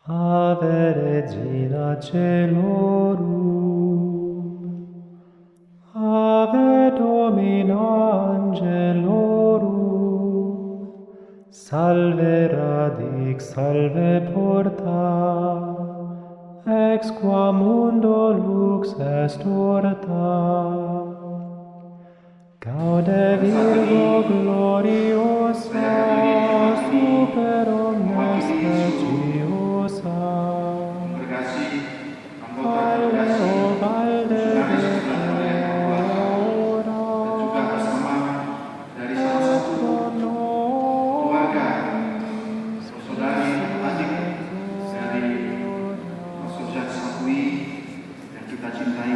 Ave Regina Celorum, Ave Domina Angelorum, Salve radix, salve porta, ex qua mundo lux est orta. Gaude Virgo gloriosa, super omnes speciosa. Valle o valde decora, et pro nobis yang kita cintai.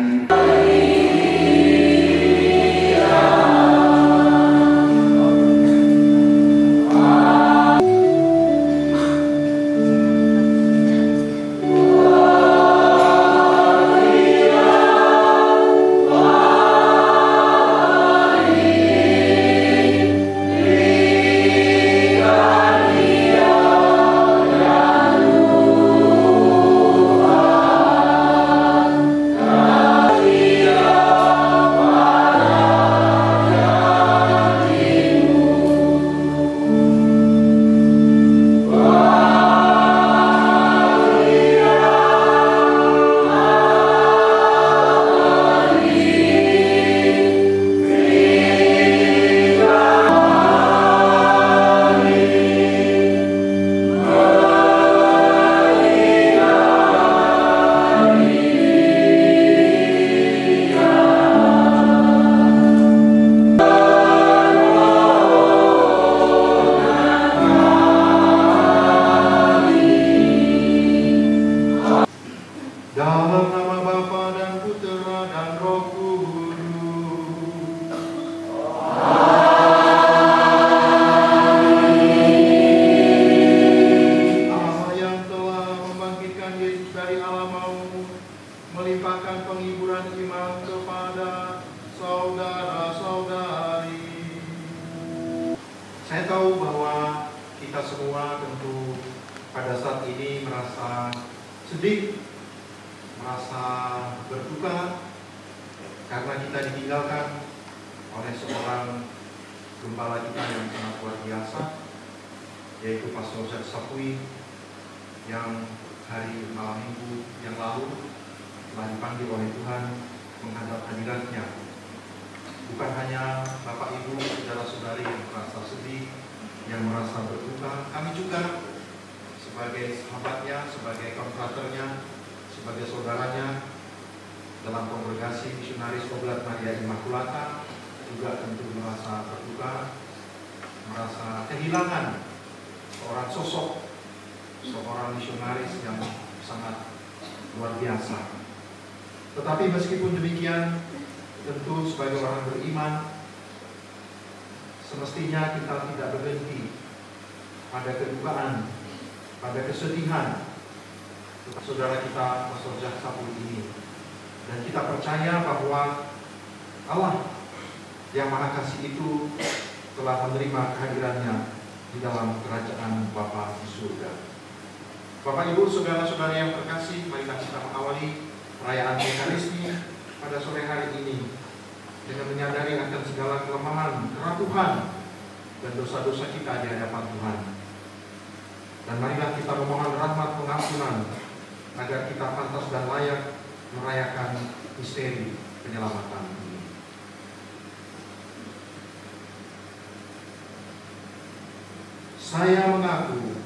Dalam nama Bapa dan Putera dan Roh Kudus. Allah yang telah membangkitkan Yesus dari alam maut, melimpahkan penghiburan iman kepada saudara-saudari. Saya tahu bahwa kita semua tentu pada saat ini merasa sedih, merasa berduka karena kita ditinggalkan oleh seorang gembala kita yang sangat luar biasa, yaitu Pastor Jacques Sapui, yang hari malam minggu yang lalu telah dipanggil oleh Tuhan menghadap hadiratnya. Bukan hanya Bapak Ibu, saudara-saudari yang merasa sedih, yang merasa berduka, kami juga sebagai sahabatnya, sebagai konfraternya, sebagai saudaranya dalam kongregasi misionaris Oblat Maria Immaculata juga tentu merasa berduka, merasa kehilangan seorang sosok, seorang misionaris yang sangat luar biasa. Tetapi meskipun demikian, tentu sebagai orang beriman semestinya kita tidak berhenti pada kedukaan, pada kesedihan saudara kita Pastor Jacques Sapui ini, dan kita percaya bahwa Allah yang Maha Kasih itu telah menerima kehadirannya di dalam kerajaan Bapa di surga. Bapak Ibu, saudara-saudara yang terkasih, marilah kita mengawali perayaan Ekaristi pada sore hari ini dengan menyadari akan segala kelemahan, kerapuhan, dan dosa-dosa kita di hadapan Tuhan. Dan marilah kita memohon rahmat pengampunan agar kita pantas dan layak merayakan misteri penyelamatan ini. Saya mengaku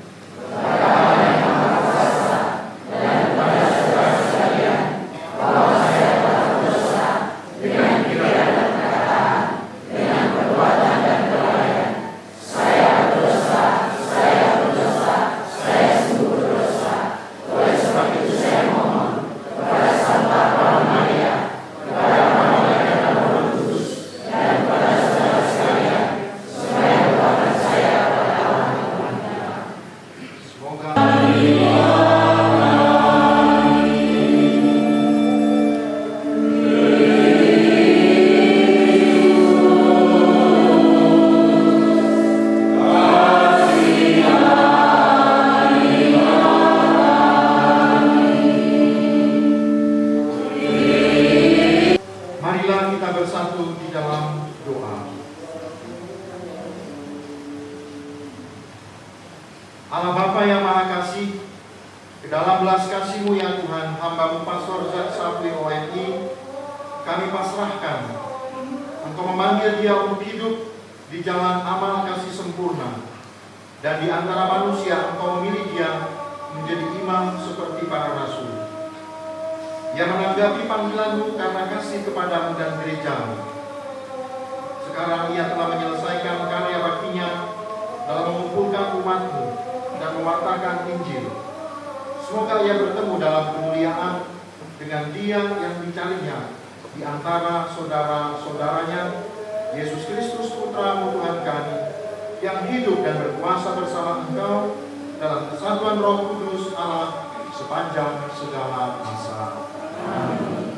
kasih, ke dalam belas kasih-Mu ya Tuhan, hamba-Mu Pastor Zak Sapri OMI, kami pasrahkan. Engkau memanggil dia untuk hidup di jalan amal kasih sempurna. Dan di antara manusia Engkau memilih dia menjadi imam seperti para rasul. Ia menanggapi panggilan-Mu karena kasih kepada-Mu dan gereja-Mu. Sekarang ia telah menyelesaikan karya baktinya dalam mengumpulkan umat-Mu dan mewartakan Injil. Semoga ia bertemu dalam kemuliaan dengan Dia yang dicarinya di antara saudara-saudaranya, Yesus Kristus Putra-Mu Tuhan kami, yang hidup dan berkuasa bersama Engkau dalam kesatuan Roh Kudus Allah sepanjang segala masa. Amin.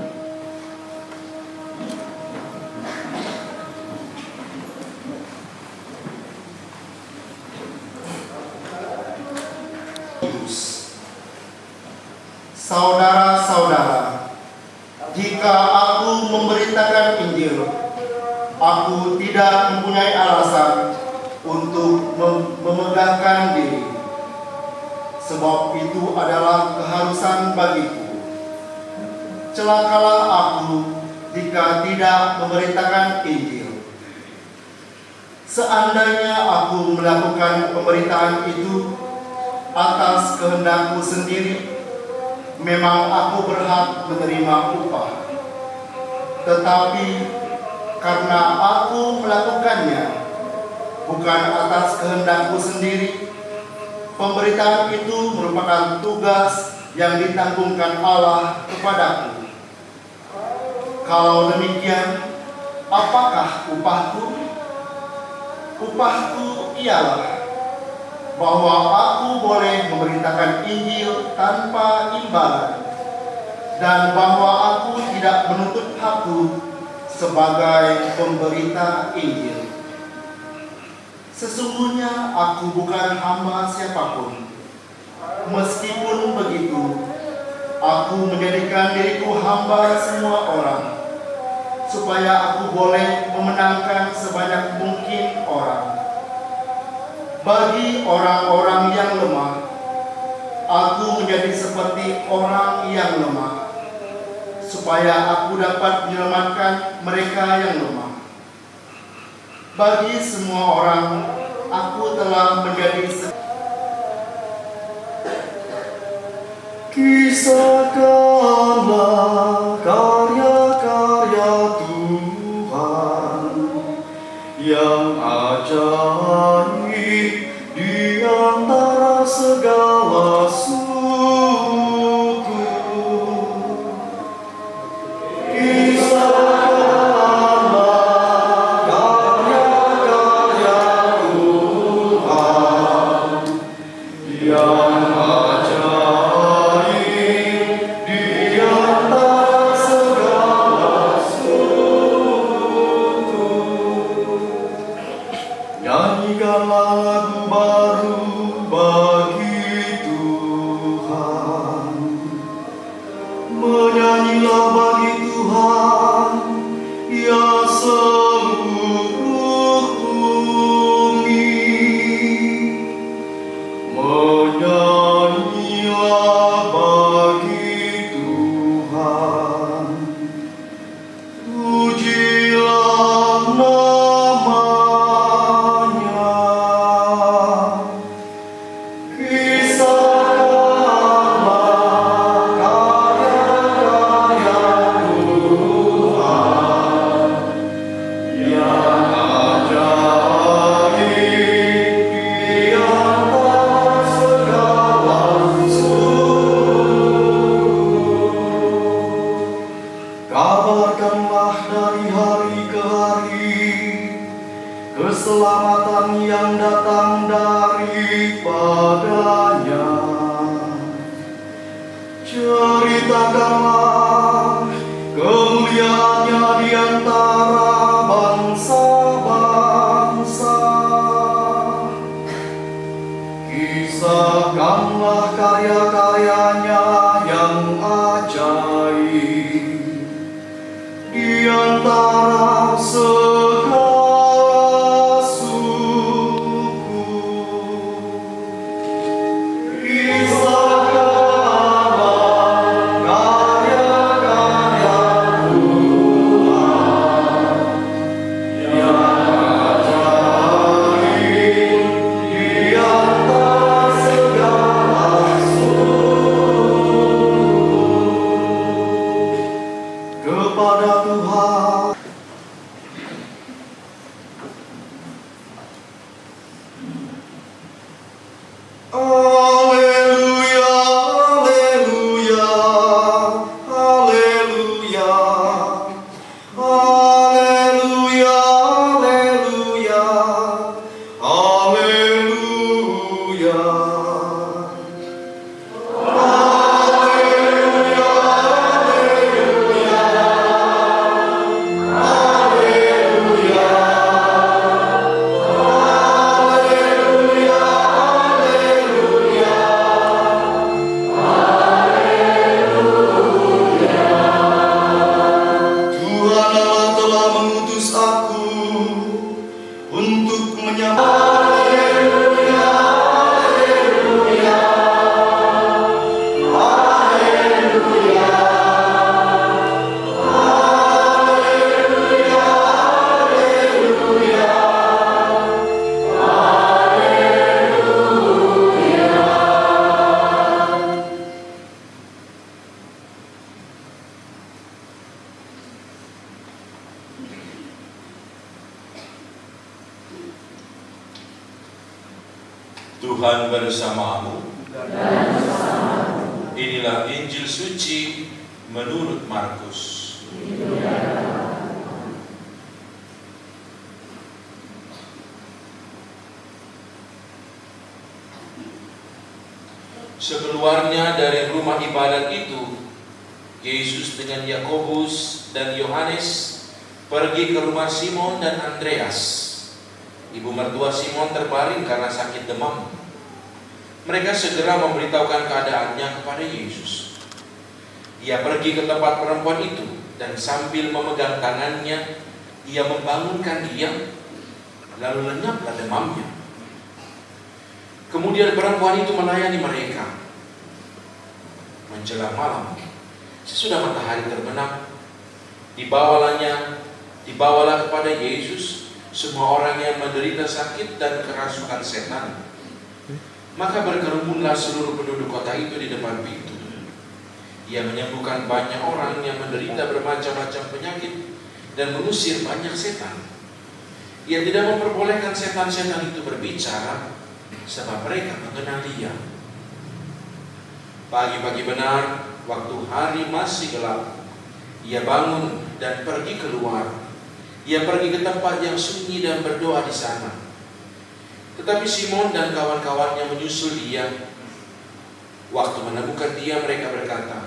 Saudara-saudara, jika aku memberitakan Injil, aku tidak mempunyai alasan untuk memegahkan diri, sebab itu adalah keharusan bagiku. Celakalah aku jika tidak memberitakan Injil. Seandainya aku melakukan pemberitaan itu atas kehendakku sendiri, memang aku berhak menerima upah. Tetapi karena aku melakukannya bukan atas kehendakku sendiri, pemberitaan itu merupakan tugas yang ditanggungkan Allah kepadaku. Kalau demikian, apakah upahku? Upahku ialah bahwa aku boleh memberitakan Injil tanpa imbalan, dan bahwa aku tidak menuntut hakku sebagai pemberita Injil. Sesungguhnya aku bukan hamba siapapun. Meskipun begitu, aku menjadikan diriku hamba semua orang, supaya aku boleh memenangkan sebanyak mungkin orang. Bagi orang-orang yang lemah, aku menjadi seperti orang yang lemah, supaya aku dapat menyelamatkan mereka yang lemah. Bagi semua orang, aku telah menjadi Kisahkanlah karya-karya Tuhan yang ajaib di antara segala suku. Kisahkanlah karya-karya Tuhan yang lagu baru bagi Tuhan. Menyanyilah bagi Tuhan, ya seluruh bumi. Menyanyilah bagi Tuhan, pujilah nama. Kabarkanlah dari hari ke hari keselamatan yang datang daripadanya. Ceritakanlah kemuliaannya di antara bangsa-bangsa. Kisahkanlah karya-karyanya yang ajaib di antara segala suku. Tuhan bersamamu. Inilah Injil suci menurut Markus. Sekeluarnya dari rumah ibadat itu, Yesus dengan Yakobus dan Yohanes pergi ke rumah Simon dan Andreas. Ibu mertua Simon terbaring karena sakit demam. Mereka segera memberitahukan keadaannya kepada Yesus. Ia pergi ke tempat perempuan itu dan sambil memegang tangannya, ia membangunkan dia, lalu lenyaplah demamnya. Kemudian perempuan itu melayani mereka. Menjelang malam, sesudah matahari terbenam, dibawalah kepada Yesus semua orang yang menderita sakit dan kerasukan setan. Maka berkerumunlah seluruh penduduk kota itu di depan pintu. Ia menyembuhkan banyak orang yang menderita bermacam-macam penyakit dan mengusir banyak setan. Ia tidak memperbolehkan setan-setan itu berbicara, sebab mereka mengenal Dia. Pagi-pagi benar, waktu hari masih gelap, ia bangun dan pergi keluar. Ia pergi ke tempat yang sunyi dan berdoa di sana. Tetapi Simon dan kawan-kawannya menyusul dia. Waktu menemukan dia, mereka berkata,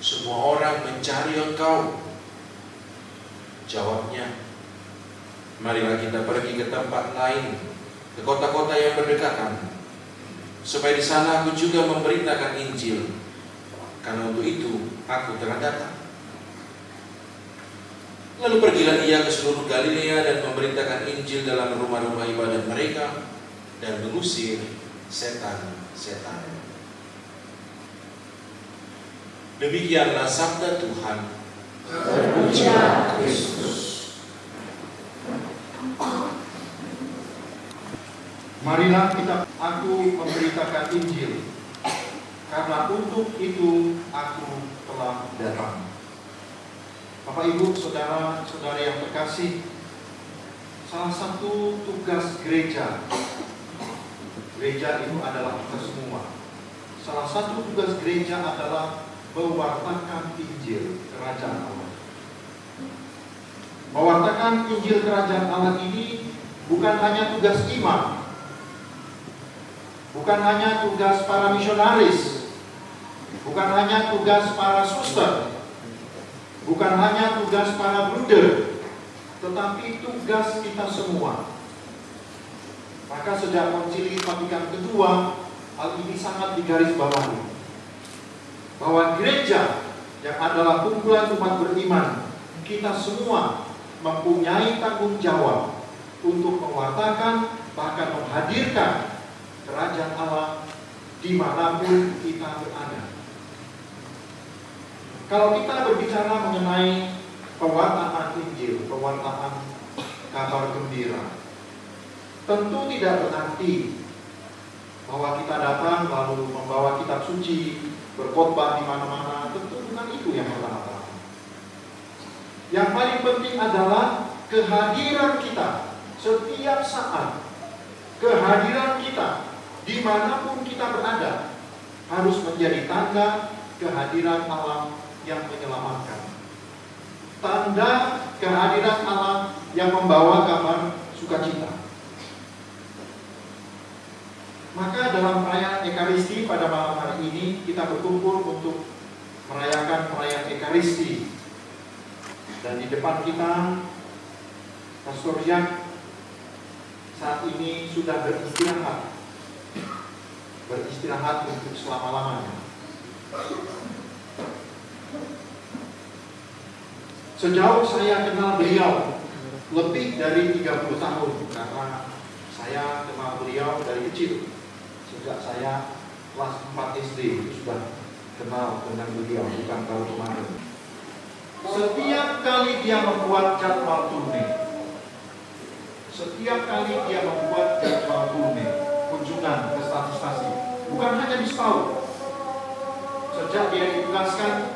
"Semua orang mencari Engkau." Jawabnya, "Marilah kita pergi ke tempat lain, ke kota-kota yang berdekatan, supaya di sana aku juga memberitakan Injil, karena untuk itu aku telah datang." Lalu pergilah ia ke seluruh Galilea dan memberitakan Injil dalam rumah-rumah ibadat mereka dan mengusir setan-setan. Demikianlah sabda Tuhan. Terpujilah Kristus. Marilah aku memberitakan Injil, karena untuk itu aku telah datang. Bapak, Ibu, saudara-saudara yang terkasih, salah satu tugas gereja itu adalah kita semua. Salah satu tugas gereja adalah mewartakan Injil Kerajaan Allah. Mewartakan Injil Kerajaan Allah ini bukan hanya tugas imam, bukan hanya tugas para misionaris, bukan hanya tugas para suster, bukan hanya tugas para bruder, tetapi tugas kita semua. Maka sejak Konsili Vatikan II, hal ini sangat digarisbawahi, bahwa gereja yang adalah kumpulan umat beriman, kita semua mempunyai tanggung jawab untuk mewartakan, bahkan menghadirkan kerajaan Allah dimanapun kita berada. Kalau kita berbicara mengenai pewartaan Injil, pewartaan kabar gembira, tentu tidak berarti bahwa kita datang lalu membawa kitab suci, berkhotbah di mana-mana. Tentu bukan itu yang pertama-tama. Yang paling penting adalah kehadiran kita setiap saat. Kehadiran kita dimanapun kita berada harus menjadi tanda kehadiran Allah yang menyelamatkan, tanda kehadiran Allah yang membawa kabar sukacita. Maka dalam perayaan Ekaristi pada malam hari ini kita berkumpul untuk merayakan perayaan Ekaristi. Dan di depan kita Pastor Jack saat ini sudah beristirahat untuk selama-lamanya. Sejauh saya kenal beliau lebih dari 30 tahun, karena saya kenal beliau dari kecil. Sejak saya kelas 4 SD itu sudah kenal dengan beliau, bukan tahun kemarin. Setiap kali dia membuat jadwal turne, kunjungan ke stasi-stasi, bukan hanya di Spau. Sejak dia ditugaskan,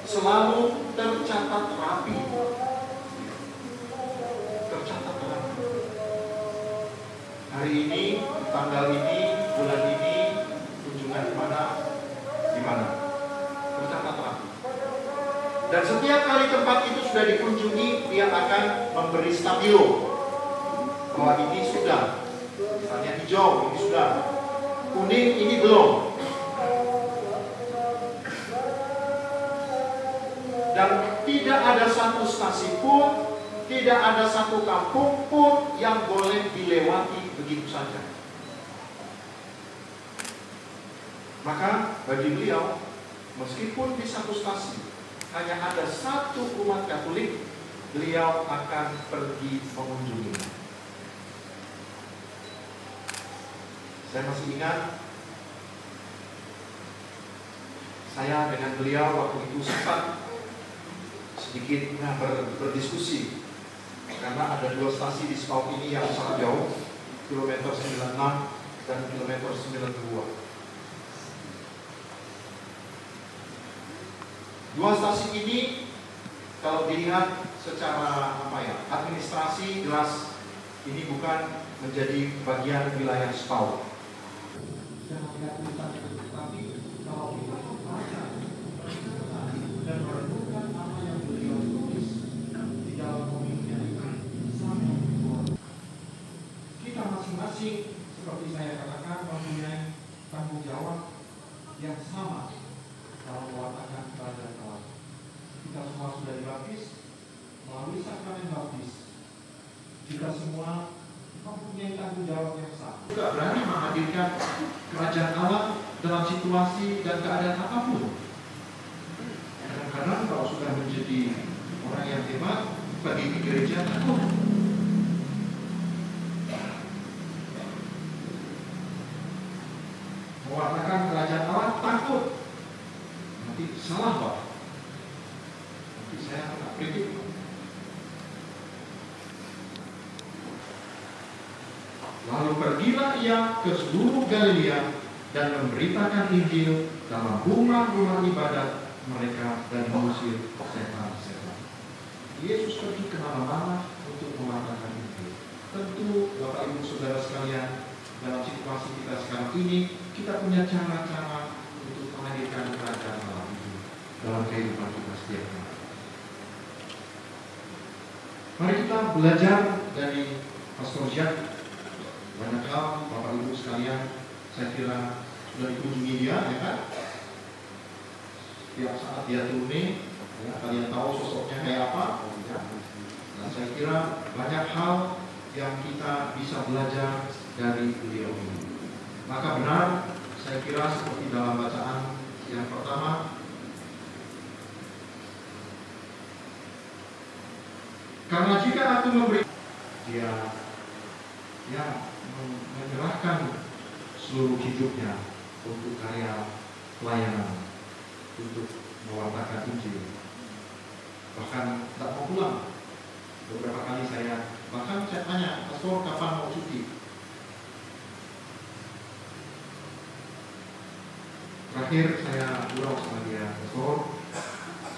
selalu tercatat rapi. Hari ini, tanggal ini, bulan mana. Bercatat rapi. Dan setiap kali tempat itu sudah dikunjungi, dia akan memberi stabilo bahwa ini sudah, misalnya hijau ini sudah, kuning ini belum. Dan tidak ada satu stasi pun, tidak ada satu kampung pun yang boleh dilewati begitu saja. Maka bagi beliau, meskipun di satu stasi hanya ada satu umat Katolik, beliau akan pergi mengunjungi. Saya masih ingat, saya dengan beliau waktu itu sempat sedikit berdiskusi, karena ada dua stasi di Spaut ini yang sangat jauh, kilometer 96 dan kilometer 92. Dua stasi ini kalau dilihat secara administrasi jelas ini bukan menjadi bagian wilayah Spaut. Tapi kalau kita membaca dan merenungkan apa yang beliau tulis di dalam komiknya, kita masing-masing seperti saya katakan mempunyai tanggung jawab yang sama dalam mewakilkan kerajaan Allah. Kita semua sudah dibaptis melalui sakramen baptis. Kita semua mempunyai tanggung jawab yang sama. Juga berani menghadirkan kerajaan Allah dalam situasi dan keadaan apapun. Kadang-kadang kalau sudah menjadi orang yang hebat, pergi ke gereja takut. Mewakilkan kerajaan Allah takut. Nanti salah Pak. Nanti saya akan kritik. Lalu pergilah ia ke seluruh Galilea dan memberitakan Injil dalam rumah-rumah ibadat mereka dan mengusir setan-setan. Yesus pergi kemana-mana untuk mengatakan Injil. Tentu Bapak Ibu Saudara sekalian, dalam situasi kita sekarang ini, kita punya cara-cara untuk menghadirkan kerajaan Allah itu dalam kehidupan kita setiap hari. Mari kita belajar dari Pastor Jack. Banyak hal Bapak Ibu sekalian, saya kira sudah dikunjungi dia, ya kan? Setiap saat dia turune, ya, kalian tahu sosoknya kayak apa? Ya. Dan saya kira banyak hal yang kita bisa belajar dari beliau ini. Maka benar, saya kira seperti dalam bacaan yang pertama, karena jika aku memberi, dia menyerahkan seluruh hidupnya untuk karya pelayanan, untuk mewartakan Injil. Bahkan tak mau pulang. Beberapa kali saya tanya, Pastor kapan mau cuti? Terakhir saya bilang sama dia, Pastor,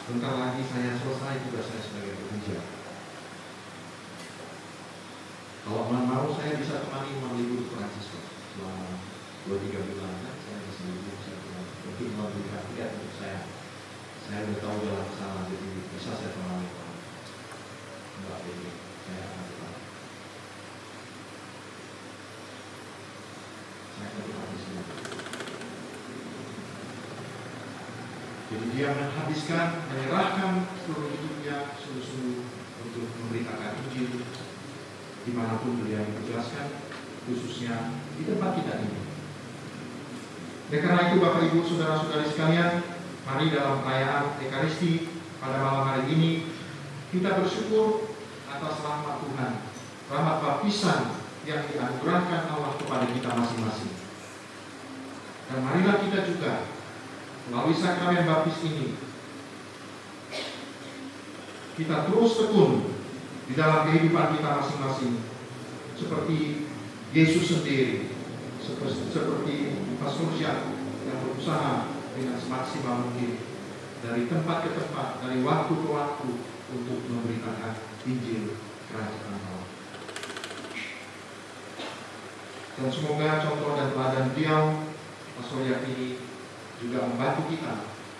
sebentar lagi saya selesai tugas saya sebagai pekerja. Kalau mau saya bisa temani libur Prancis selama 2-3 bulan kan, saya bisa libur, saya bilang untuk memberikan lihat untuk saya udah tahu jalan ke sana, jadi bisa saya temani. Enggak ini, saya akan temani. Saya akan temani sendiri. Jadi dia menyerahkan seluruh hidupnya sungguh-sungguh untuk memberitakan Injil dimanapun beliau menjelaskan, khususnya di tempat kita ini. Oleh karena itu Bapak Ibu Saudara-saudari sekalian, mari dalam perayaan Ekaristi pada malam hari ini kita bersyukur atas rahmat Tuhan, rahmat baptisan yang dianugerahkan Allah kepada kita masing-masing. Dan marilah kita juga melalui sakramen baptis ini kita terus tekun di dalam kehidupan kita masing-masing, seperti Yesus sendiri, seperti Pastor Jack yang berusaha dengan semaksimal mungkin dari tempat ke tempat, dari waktu ke waktu untuk memberitakan Injil Kerajaan Allah. Dan semoga contoh dan teladan beliau, Pastor Jack ini juga membantu kita,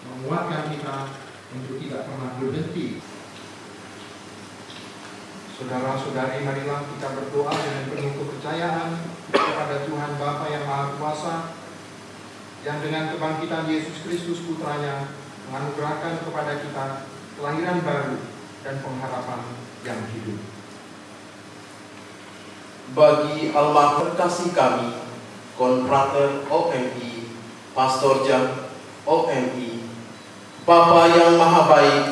menguatkan kita untuk tidak pernah berhenti. Saudara-saudari, marilah kita berdoa dengan penuh kepercayaan kepada Tuhan Bapa yang Maha Kuasa, yang dengan kebangkitan Yesus Kristus Putranya menganugerahkan kepada kita kelahiran baru dan pengharapan yang hidup. Bagi almarhum kasih kami, Konfrater OMI, Pastor Jan OMI, Bapa yang Maha Baik,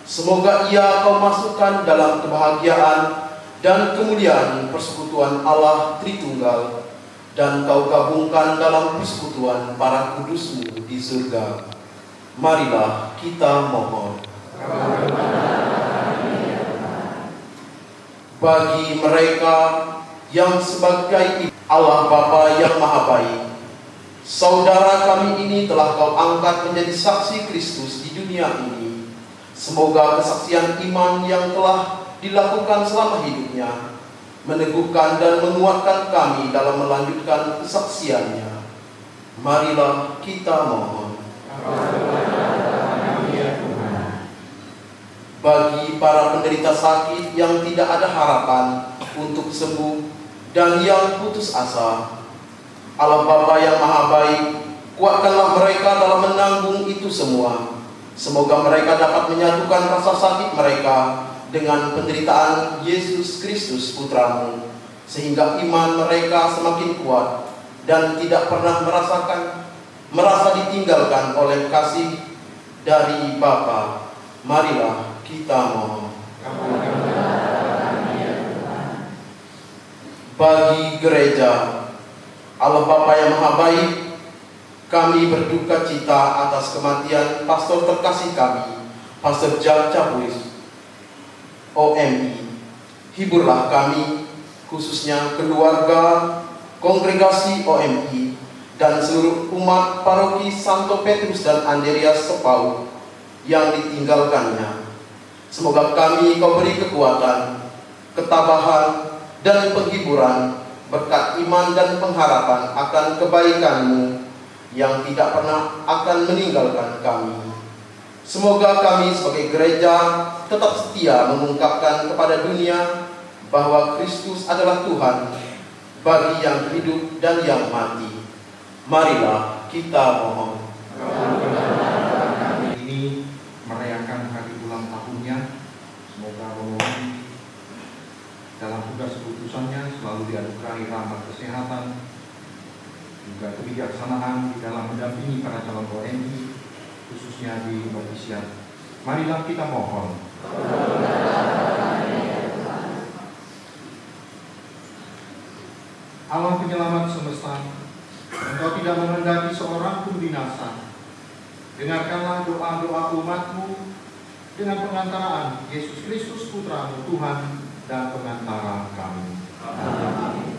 semoga Ia Kau masukkan dalam kebahagiaan dan kemuliaan persekutuan Allah Tritunggal, dan Kau gabungkan dalam persekutuan para kudus-Mu di surga. Marilah kita mohon. Bagi mereka yang sebagai Allah Bapa yang Maha Baik, saudara kami ini telah Kau angkat menjadi saksi Kristus di dunia ini. Semoga kesaksian iman yang telah dilakukan selama hidupnya meneguhkan dan menguatkan kami dalam melanjutkan kesaksiannya. Marilah kita mohon. Bagi para penderita sakit yang tidak ada harapan untuk sembuh dan yang putus asa, Allah Bapa yang Maha Baik, kuatkanlah mereka dalam menanggung itu semua. Semoga mereka dapat menyatukan rasa sakit mereka dengan penderitaan Yesus Kristus Putra-Mu, sehingga iman mereka semakin kuat dan tidak pernah merasa ditinggalkan oleh kasih dari Bapa. Marilah kita mohon. Bagi gereja Allah Bapa yang Maha Baik, kami berduka cita atas kematian pastor terkasih kami, Pastor Jan Capuis OMI. Hiburlah kami, khususnya keluarga, kongregasi OMI, dan seluruh umat paroki Santo Petrus dan Andreas Sepau yang ditinggalkannya. Semoga kami Kau beri kekuatan, ketabahan, dan penghiburan berkat iman dan pengharapan akan kebaikan-Mu yang tidak pernah akan meninggalkan kami. Semoga kami sebagai gereja tetap setia mengungkapkan kepada dunia bahwa Kristus adalah Tuhan bagi yang hidup dan yang mati. Marilah kita mohon. Ini merayakan hari ulang tahunnya. Semoga Romo dalam tugas keputusannya selalu dianugerahi rahmat kesehatan, juga kebijaksanaan di dalam mendampingi para calon OMI, khususnya di novisiat. Marilah kita mohon. Allah penyelamat semesta, Engkau tidak menghendaki seorang pun binasa. Dengarkanlah doa-doa umat-Mu dengan pengantaraan Yesus Kristus Putra-Mu, Tuhan dan pengantara kami. Amin. Amen.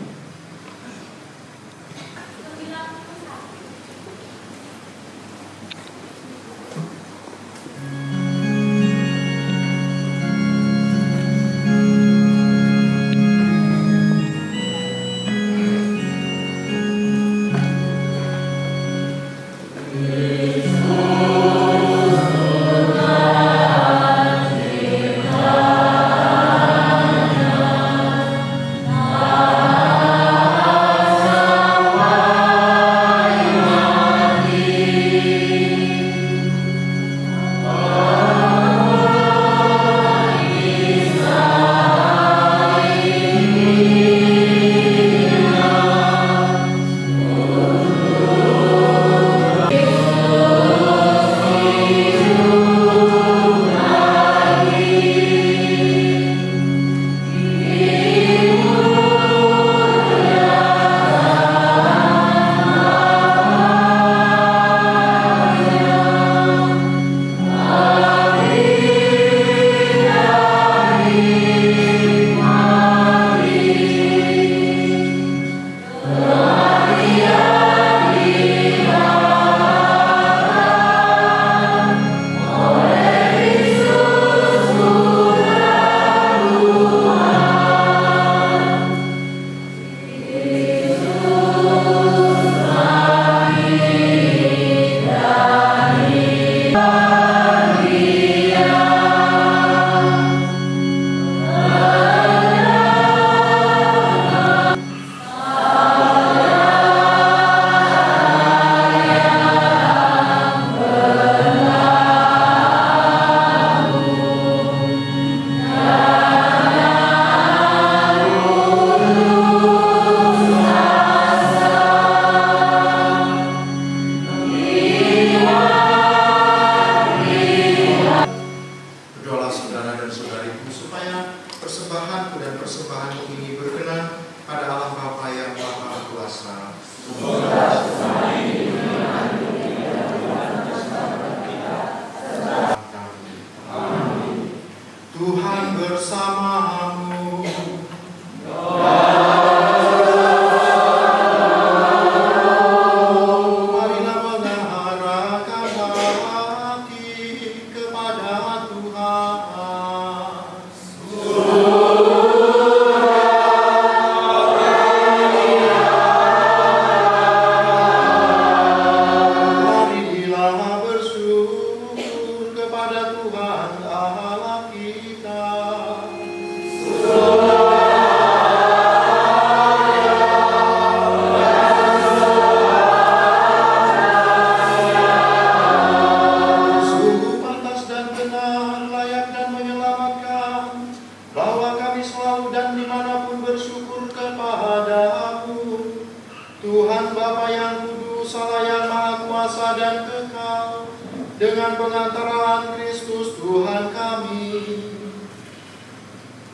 dengan pengantaraan Kristus Tuhan kami.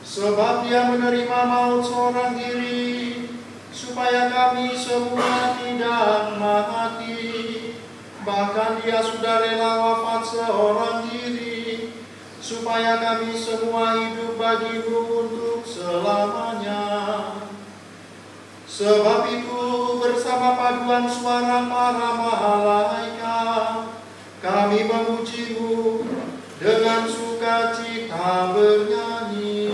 Sebab Dia menerima maut seorang diri, supaya kami semua tidak mati. Bahkan Dia sudah rela wafat seorang diri, supaya kami semua hidup bagimu untuk selamanya. Sebab itu bersama paduan suara para malaikat, kami memuji-Mu dengan sukacita bernyanyi.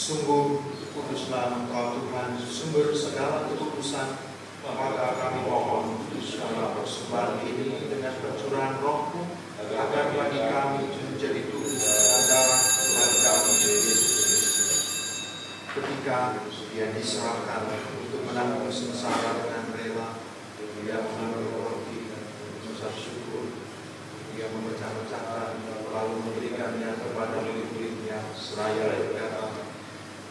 Sungguh kuduslah Engkau Tuhan, sumber segala kekudusan. Maka kami mohon segala persembahan ini dengan pencurahan Roh-Mu, agar bagi kami menjadi tubuh dan darah Tuhan kami Yesus Kristus. Ketika Dia diserahkan untuk menanggung sengsara dengan rela, Dia mengambil roti, mengucap syukur, Dia memecah-mecahkan, lalu memberikannya kepada murid-muridnya seraya berkata,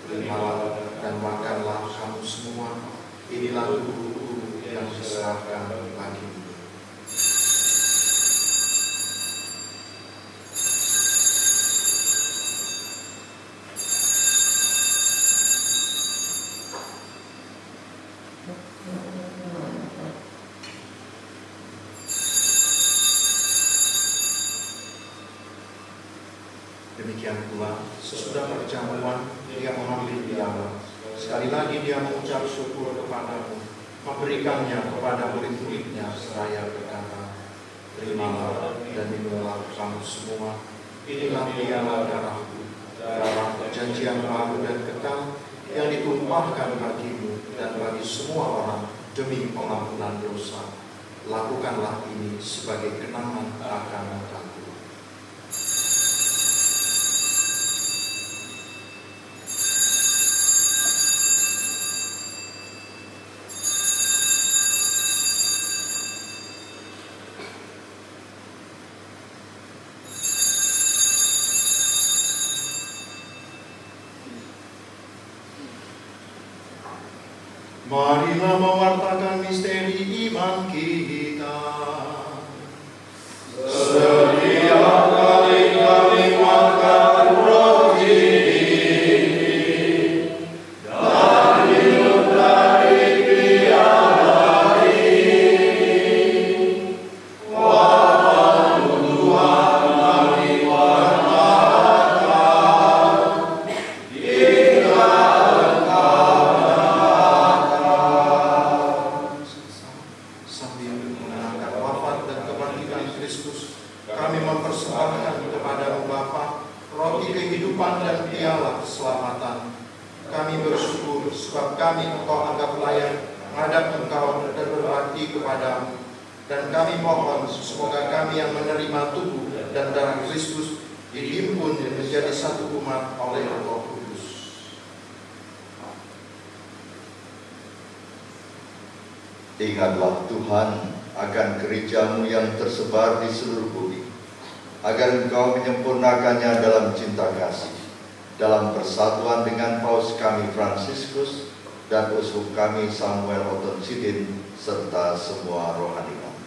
"Terimalah dan makanlah kamu semua, inilah tubuhku yang diserahkan bagimu." Demikian pula, sesudah perjamuan, Dia mengambil piala. Sekali lagi Dia mengucap syukur kepadamu, memberikannya kepada murid-muridnya seraya berkata, "Terimalah dan minumlah kamu semua, inilah piala darahku, darah perjanjian baru dan kekal, yang ditumpahkan bagimu dan bagi semua orang demi pengampunan dosa. Lakukanlah ini sebagai kenangan akan aku." Marilah mewartakan misteri iman kita. Setiap kali kami makan roti dan minum dari piala ini, wafat Tuhan kami wartakan hingga Engkau sambil persembahkan kepadamu Bapa, roti kehidupan dan piala keselamatan. Kami bersyukur sebab kami Engkau anggap layak menghadap Engkau dan berbakti kepadamu. Dan kami mohon semoga kami yang menerima tubuh dan darah Kristus dihimpun menjadi satu umat oleh Roh Kudus. Ingatlah Tuhan akan gereja-Mu yang tersebar di seluruh bumi, agar Engkau menyempurnakannya dalam cinta kasih, dalam persatuan dengan Paus kami Fransiskus dan Uskup kami Samuel Oton Sidin, serta semua rohaniwan.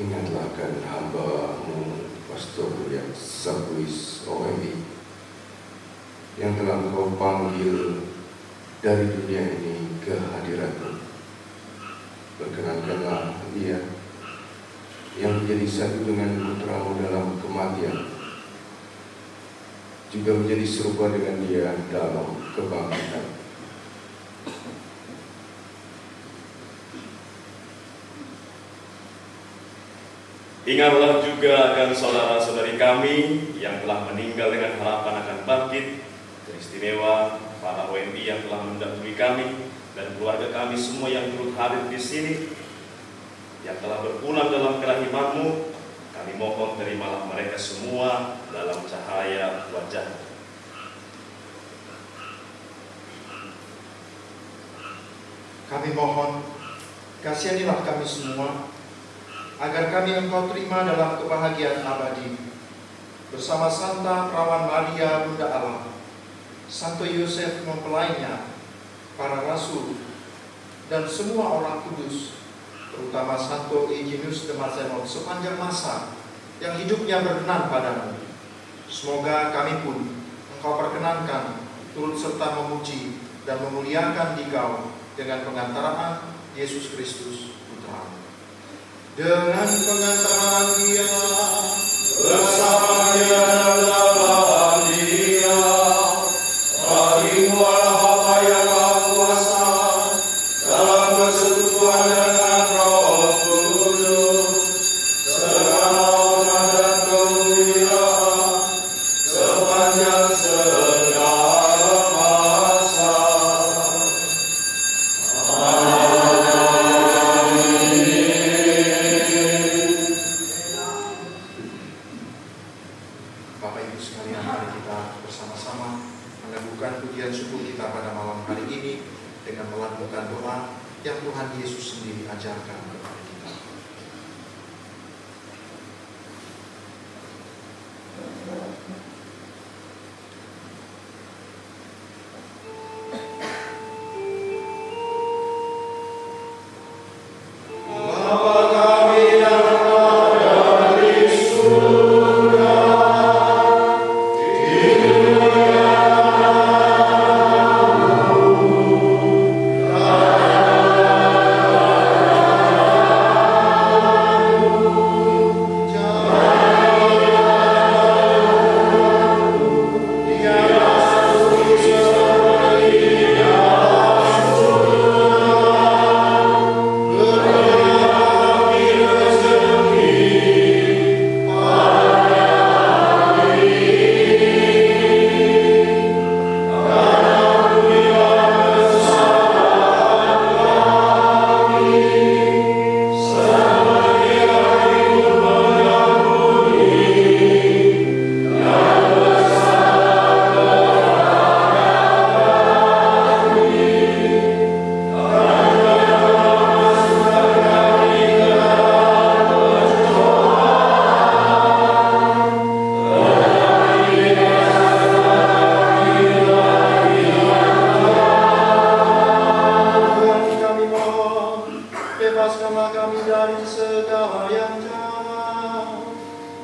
Ingatlah kan hamba-Mu Pastor yang Sapuis OMI yang telah Engkau panggil dari dunia ini ke hadirat-Mu. Perkenankanlah dia yang menjadi satu dengan putra-Mu dalam kematian, juga menjadi serupa dengan dia dalam kebangkitan. Ingatlah juga akan saudara-saudari kami yang telah meninggal dengan harapan akan bangkit, teristimewa para WNI yang telah mendahului kami dan keluarga kami semua yang turut hadir di sini, yang telah berpulang dalam kerahiman-Mu. Kami mohon terimalah mereka semua dalam cahaya wajah. Kami mohon, kasihanilah kami semua, agar kami Engkau terima dalam kebahagiaan abadi, bersama Santa Perawan Maria Bunda Allah, Santo Yosef mempelainya, para rasul, dan semua orang kudus, terutama Santo Eugenius de Mazenod sepanjang masa yang hidupnya berkenan padamu. Semoga kami pun Engkau perkenankan turut serta memuji dan memuliakan Dikau dengan pengantaraan Yesus Kristus Putra-Mu. Dengan pengantaran Dia bersamanya dalam Dia, bagi muara Bapa yang Maha Kuasa dalam persekutuan dengan Roh Kudus, segala hormat dan kemuliaan sepanjang segala masa. Bapak Ibu sekalian, mari kita bersama-sama meneguhkan pujian syukur kita pada malam hari ini dengan melakukan doa yang Tuhan Yesus sendiri ajarkan kepada kita. Bapa kami yang ada di surga, bebaskanlah kami dari segala yang jahat.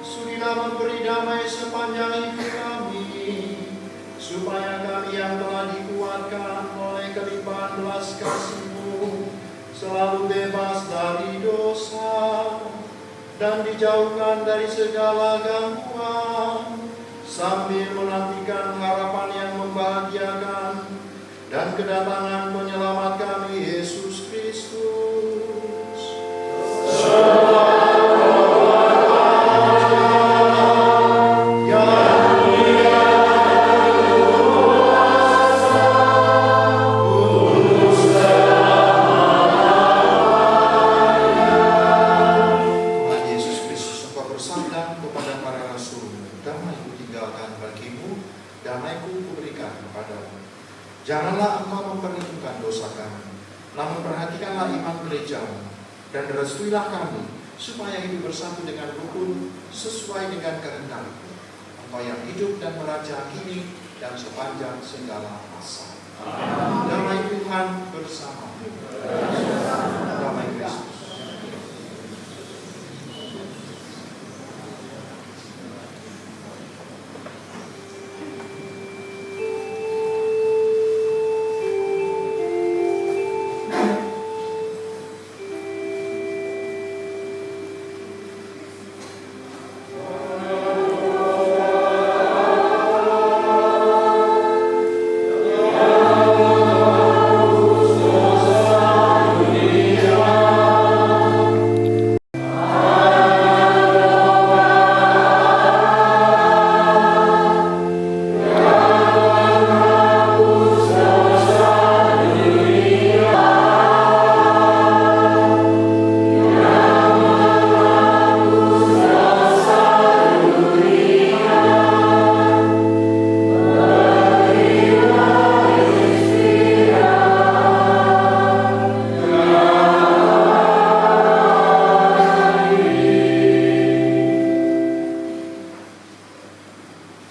Sudilah memberi damai sepanjang hidup kami, supaya kami yang telah dikuatkan oleh kelimpahan belas kasih-Mu selalu bebas dari dosa dan dijauhkan dari segala gangguan, sambil menantikan harapan yang membahagiakan dan kedatangan penyelamat kami Yesus Kristus. gereja-Mu, dan restuilah kami supaya hidup bersatu dengan rukun sesuai dengan kehendak-Mu. Engkau yang hidup dan meraja kini dan sepanjang segala masa. Damai Tuhan bersamamu. Damai Kristus.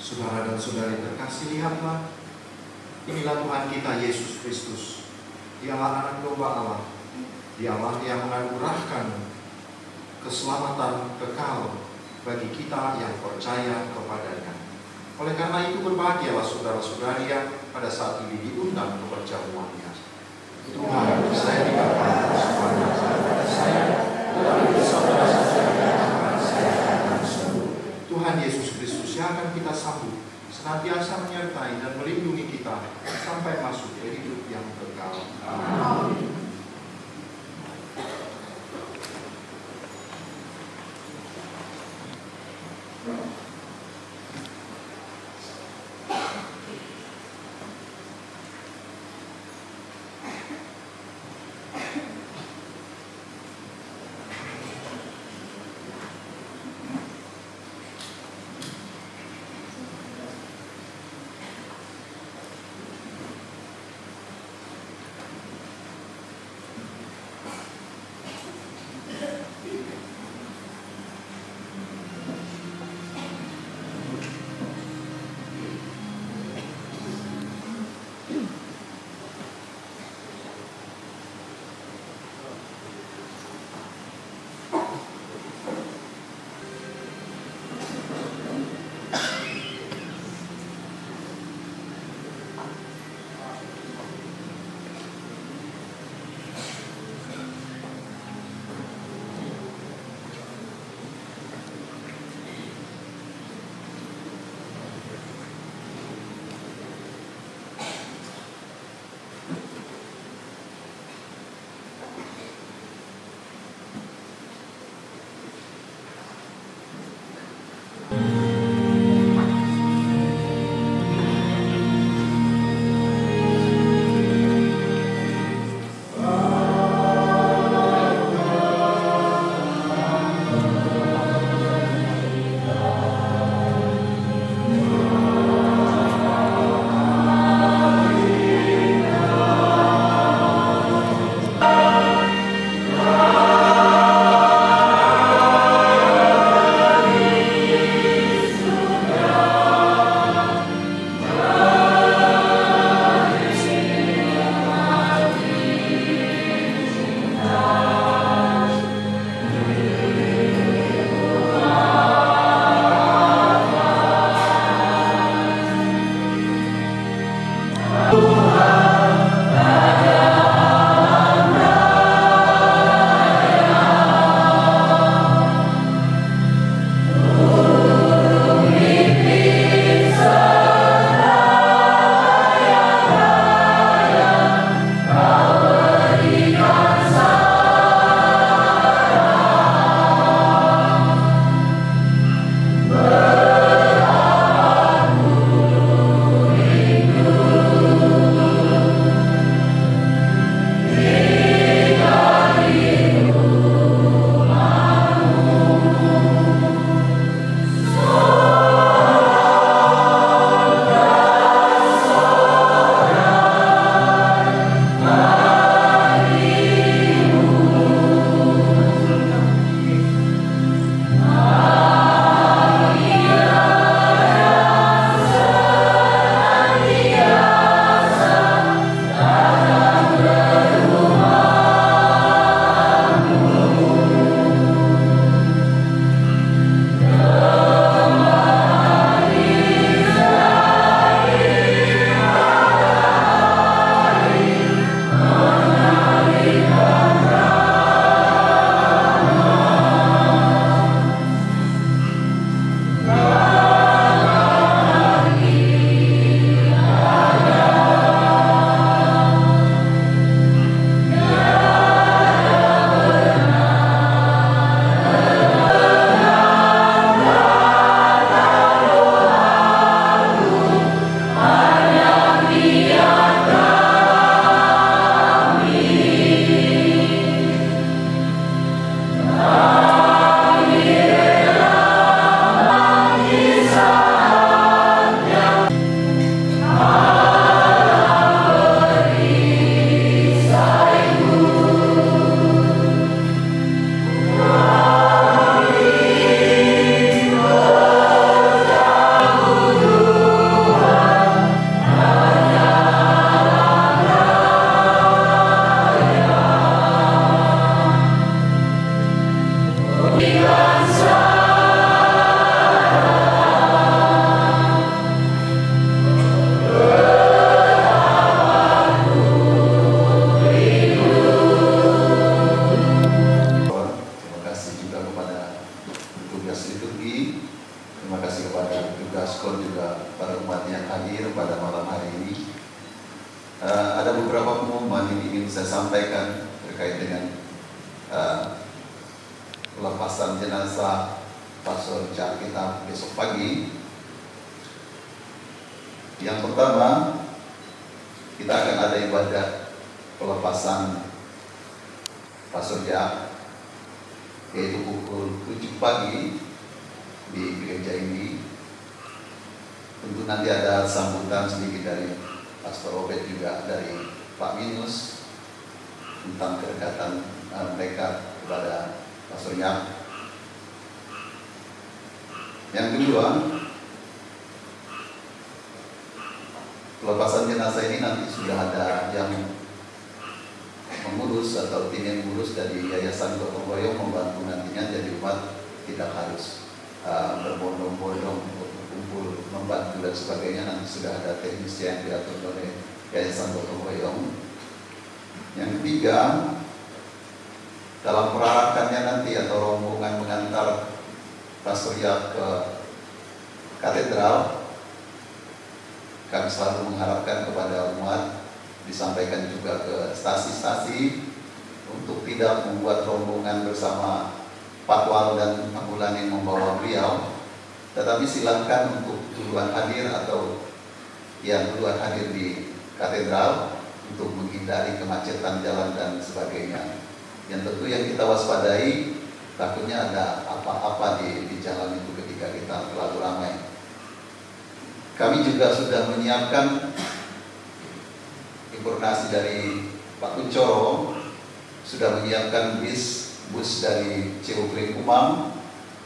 Saudara dan saudari terkasih, lihatlah, inilah Tuhan kita Yesus Kristus. Dialah anak domba Allah. Dialah yang menganugerahkan keselamatan kekal bagi kita yang percaya kepadanya. Oleh karena itu berbahagialah saudara-saudari yang pada saat ini diundang ke perjamuannya. Tuhan, saya dikatakan semuanya kepada saya, tetapi saudara-saudari akan saya katakan sembuh. Tuhan Yesus Kristus yang akan kita sambut, senantiasa menyertai dan melindungi kita sampai masuk ke hidup yang kekal. Amin. pelepasan jenazah Pastor Jak kita besok pagi. Yang pertama, kita akan ada ibadah pelepasan Pastor Jak, yaitu pukul 7 pagi di gereja ini. Tentu nanti ada sambutan sedikit dari Pastor Robert juga dari Pak Minus tentang kedekatan mereka kepada Pastor Jak. Yang kedua, pelepasan jenazah ini nanti sudah ada yang mengurus atau tim yang mengurus dari Yayasan Gotong Royong membantu nantinya, jadi umat tidak harus berbondong-bondong untuk berkumpul membantu dan sebagainya. Nanti sudah ada teknisi yang diatur oleh Yayasan Gotong Royong. Yang ketiga, dalam perarakannya nanti atau rombongan mengantar Pastor Jak ke katedral, kami selalu mengharapkan kepada umat, disampaikan juga ke stasi-stasi untuk tidak membuat rombongan bersama patwal dan ambulan yang membawa beliau, tetapi silakan untuk duluan hadir atau yang duluan hadir di katedral untuk menghindari kemacetan jalan dan sebagainya. Yang tentu yang kita waspadai, takutnya ada apa-apa di jalan itu ketika kita terlalu ramai. Kami juga sudah menyiapkan informasi dari Pak Kuncoro, sudah menyiapkan bus dari Ciuklin Kumam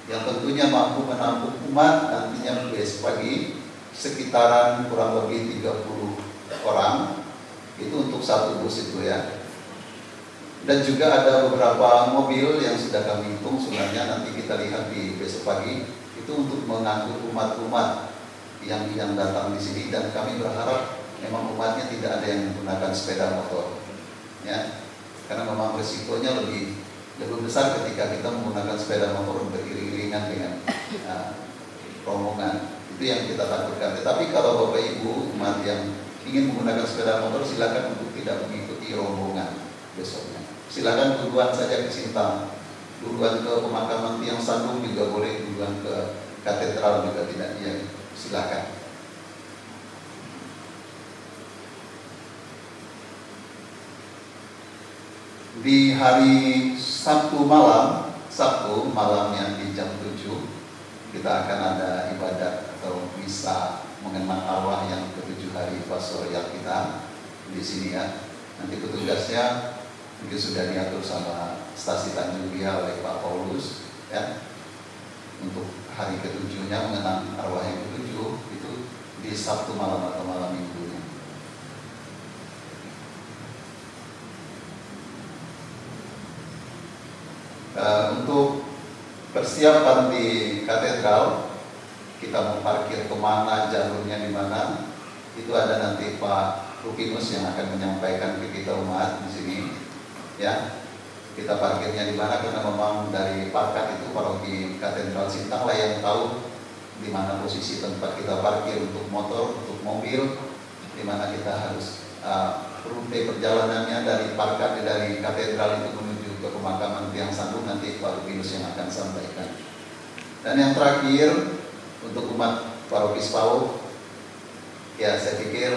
yang tentunya mampu menampung umat nantinya besok pagi sekitaran kurang lebih 30 orang. Itu untuk satu bus itu ya. Dan juga ada beberapa mobil yang sudah kami hitung, sebenarnya nanti kita lihat di besok pagi, itu untuk mengangkut umat-umat yang datang di sini, dan kami berharap memang umatnya tidak ada yang menggunakan sepeda motor, ya, karena memang resikonya lebih besar ketika kita menggunakan sepeda motor beriring-iringan dengan rombongan. Itu yang kita takutkan. Tetapi kalau Bapak Ibu umat yang ingin menggunakan sepeda motor, silakan untuk tidak mengikuti rombongan besoknya. Silakan duluan saja ke Sintang, duluan ke pemakaman Tiang Sandung juga boleh, duluan ke katedral juga tidak, ya, silakan. Di hari Sabtu malamnya di jam 7 kita akan ada ibadat atau misa mengenang arwah yang ke-7 hari Pastor Jak kita di sini ya. Nanti petugasnya mungkin sudah diatur sama stasi Tanjung Ria oleh Pak Paulus ya. Untuk hari ke-7-nya mengenang arwah yang ke-7 itu di Sabtu malam atau malam minggunya. Untuk persiapan di katedral, kita mau parkir kemana, jalurnya di mana, itu ada nanti Pak Rupinus yang akan menyampaikan ke kita umat di sini. Ya, kita parkirnya di mana, karena memang dari parkat itu paroki Katedral Sintang lah yang tahu di mana posisi tempat kita parkir untuk motor, untuk mobil, di mana kita harus rute perjalanannya dari parkat dari katedral itu menuju ke pemakaman Tiang Sandung, nanti Pak Rupinus yang akan sampaikan. Dan yang terakhir untuk umat paroki Spau, ya saya pikir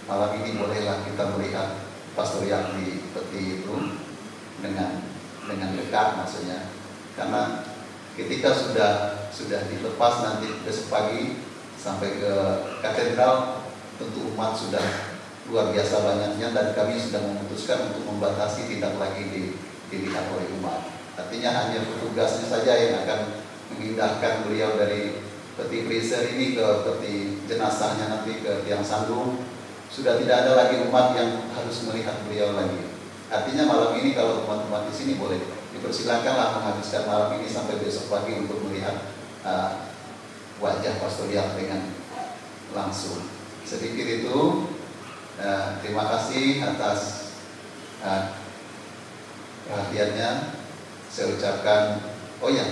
malam ini bolehlah kita melihat Pastor Jak di peti itu dengan dekat maksudnya, karena ketika sudah dilepas nanti besok pagi sampai ke katedral, tentu umat sudah luar biasa banyaknya, dan kami sudah memutuskan untuk membatasi, tidak lagi dilihat oleh umat. Artinya hanya petugasnya saja yang akan memindahkan beliau dari peti freezer ini ke peti jenazahnya nanti ke Tiang Sandung. Sudah tidak ada lagi umat yang harus melihat beliau lagi. Artinya malam ini kalau umat-umat di sini boleh dipersilakanlah menghabiskan malam ini sampai besok pagi untuk melihat wajah Pastor Jak dengan langsung. Sedikit itu. Terima kasih atas perhatiannya. Saya ucapkan, oh ya,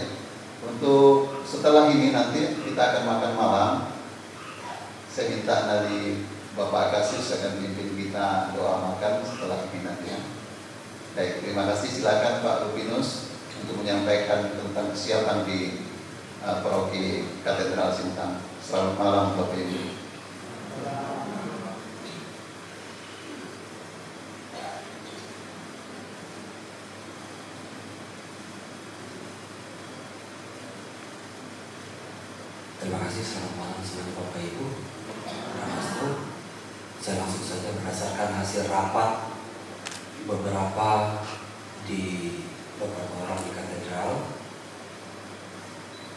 untuk setelah ini nanti kita akan makan malam. Saya minta dari Bapak Kasis akan memimpin kita doa makan setelah ini nanti ya. Baik, terima kasih. Silakan Pak Rupinus untuk menyampaikan kesiapan di Paroki Katedral Sintang. Selamat malam Bapak Ibu. Terima kasih, selamat malam seluruh Bapak Ibu. Saya langsung saja berdasarkan hasil rapat beberapa orang di katedral.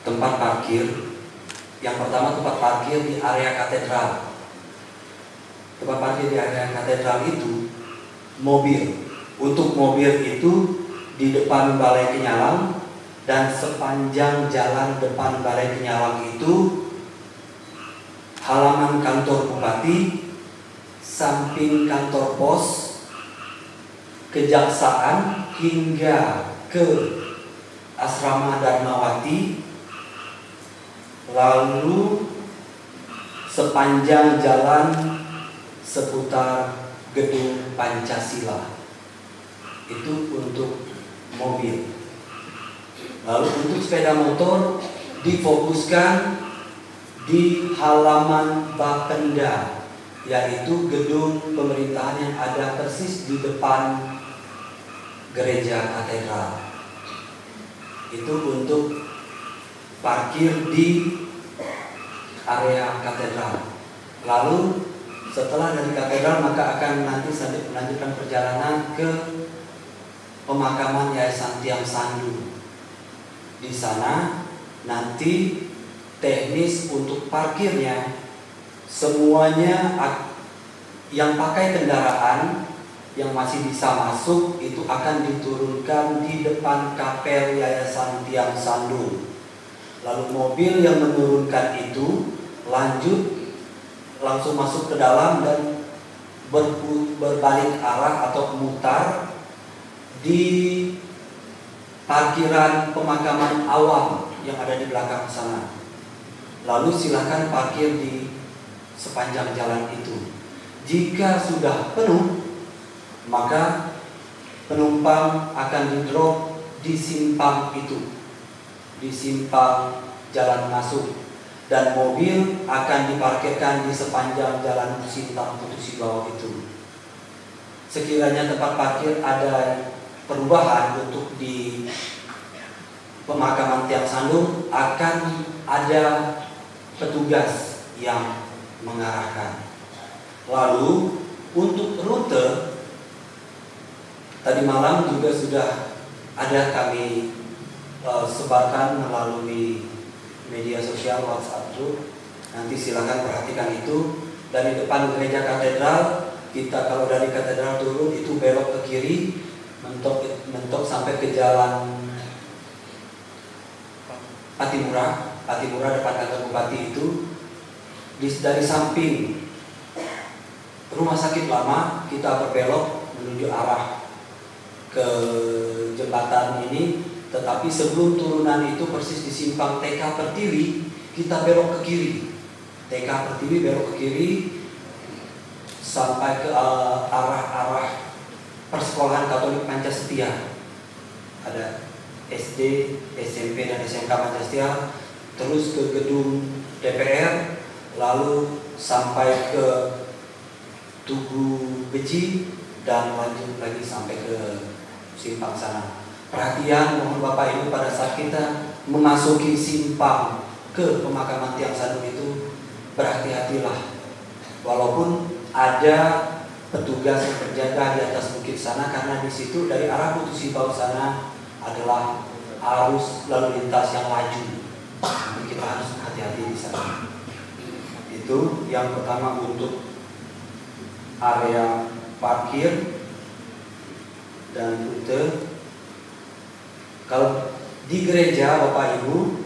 Tempat parkir, yang pertama tempat parkir di area katedral. Tempat parkir di area katedral itu mobil. Untuk mobil itu di depan Balai Kenyalang, dan sepanjang jalan depan Balai Kenyalang itu halaman kantor bupati, samping kantor pos, kejaksaan hingga ke asrama Darmawati, lalu sepanjang jalan seputar gedung Pancasila. Itu untuk mobil. Lalu untuk sepeda motor difokuskan di halaman Bapenda, yaitu gedung pemerintahan yang ada persis di depan gereja katedral. Itu untuk parkir di area katedral. Lalu setelah dari katedral maka akan nanti melanjutkan perjalanan ke pemakaman Yayasan Tiang Sandu. Di sana nanti teknis untuk parkirnya semuanya yang pakai kendaraan yang masih bisa masuk itu akan diturunkan di depan kapel Yayasan Tiang Sandu. Lalu mobil yang menurunkan itu langsung masuk ke dalam dan berbalik arah atau memutar di parkiran pemakaman awam yang ada di belakang sana. Lalu silakan parkir di sepanjang jalan itu. Jika sudah penuh, maka penumpang akan di-drop di simpang itu, di simpang jalan masuk, dan mobil akan diparkirkan di sepanjang jalan Sintang Putusi Bawah itu. Sekiranya tempat parkir ada perubahan untuk di pemakaman Tiang Sandu, akan ada petugas yang mengarahkan. Lalu untuk rute, tadi malam juga sudah ada kami sebarkan melalui media sosial WhatsApp group. Nanti silakan perhatikan itu. Dari depan gereja katedral, kita kalau dari katedral turun itu belok ke kiri, mentok sampai ke jalan Patimura depan kantor bupati itu. Dari samping rumah sakit lama kita berbelok menuju arah ke jembatan ini, tetapi sebelum turunan itu persis di simpang TK Pertiwi kita belok ke kiri. TK Pertiwi belok ke kiri sampai ke arah persekolahan Katolik Pancasetia. Ada SD, SMP dan SMK Pancasetia, terus ke gedung DPR, lalu sampai ke Tugu Beji dan lanjut lagi sampai ke simpang sana. Perhatian mohon Bapak Ibu, pada saat kita memasuki simpang ke pemakaman Tiang Sandu itu berhati-hatilah. Walaupun ada petugas yang berjaga di atas bukit sana, karena di situ dari arah Putusi Bawah sana adalah arus lalu lintas yang laju. Jadi kita harus hati-hati di sana. Itu yang pertama untuk area parkir dan rute. Kalau di gereja Bapak Ibu,